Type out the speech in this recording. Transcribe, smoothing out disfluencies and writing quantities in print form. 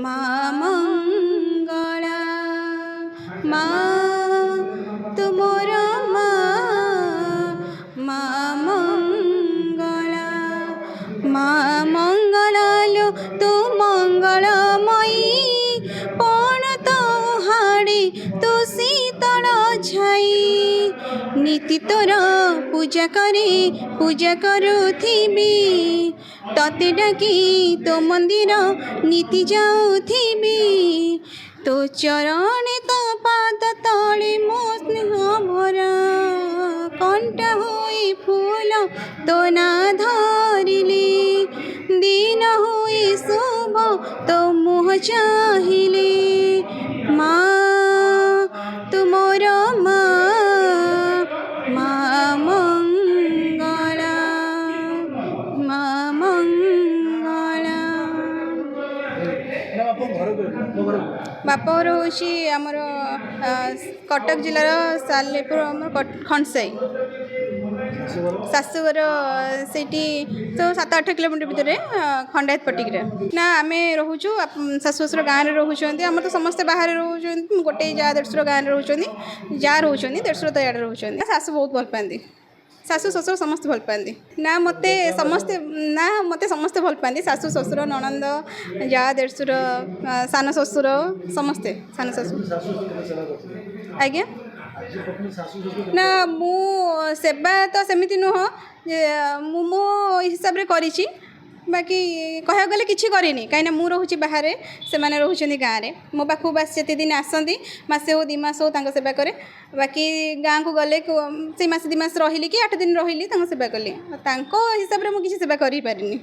ମା ମଙ୍ଗଳା ମା ତୁମର ମା ମା ମଙ୍ଗଳା ମା ମଙ୍ଗଳା ଲୋ ତୁ ମଙ୍ଗଳମୟୀ ପଣ ତ ହାଡ଼ି ତୁ ଶୀତଳ ଛାଇ नीति तोर पूजा करुथिबी तते डाकी तो मंदिर नीति जाऊथिबी तो चरण तो पाद तले मो स्नेह भरा कंटा हुई फूल तो ना धरिले दिन हुई शुभ तो मुह चाहिले माँ तुमोर माँ মা মঙ্গলা মা মঙ্গলা ବାପଘର ହେଉଛି ଆମର କଟକ ଜିଲ୍ଲାର ସାଲେପୁର ଆମର ଖଣ୍ଡସାଇ ଶାଶୁଘର ସେଇଠି ତ 7-8 କିଲୋମିଟର ଭିତରେ ଖଣ୍ଡାୟତପଟିରେ ନା ଆମେ ରହୁଛୁ ଶାଶୁ ଶ୍ୱଶୁର ଗାଁରେ ରହୁଛନ୍ତି ଆମର ତ ସମସ୍ତେ ବାହାରେ ରହୁଛନ୍ତି ଗୋଟେ ଯାଆ ଦେଢ଼ଶୁର ଗାଁରେ ରହୁଛନ୍ତି ଯାଆ ରହୁଛନ୍ତି ଦେଢ଼ଶୁର ତ ଇଆଡ଼େ ରହୁଛନ୍ତି ଶାଶୁ ବହୁତ ଭଲ ପାଆନ୍ତି ଶାଶୁ ଶ୍ୱଶୁର ସମସ୍ତେ ଭଲ ପାଆନ୍ତି ନା ମୋତେ ସମସ୍ତେ ଭଲ ପାଆନ୍ତି ଶାଶୁ ଶ୍ୱଶୁର ନଣନ୍ଦ ଯାଆ ଦେଢ଼ଶୁର ସାନ ଶ୍ୱଶୁର ସମସ୍ତେ ସାନ ଶାଶୁ ଆଜ୍ଞା ନା ମୁଁ ସେବା ତ ସେମିତି ନୁହଁ ଯେ ମୁଁ ମୋ ହିସାବରେ କରିଛି ବାକି କହିବାକୁ ଗଲେ କିଛି କରିନି କାହିଁକିନା ମୁଁ ରହୁଛି ବାହାରେ ସେମାନେ ରହୁଛନ୍ତି ଗାଁରେ ମୋ ପାଖକୁ ବାସ୍ ଯେତେ ଦିନ ଆସନ୍ତି ମାସେ ହଉ 2 ମାସ ହଉ ତାଙ୍କ ସେବା କରେ ବାକି ଗାଁକୁ ଗଲେ ସେଇ ମାସେ 2 ମାସ ରହିଲି କି 8 ଦିନ ରହିଲି ତାଙ୍କ ସେବା କଲି ତାଙ୍କ ହିସାବରେ ମୁଁ କିଛି ସେବା କରିପାରିନି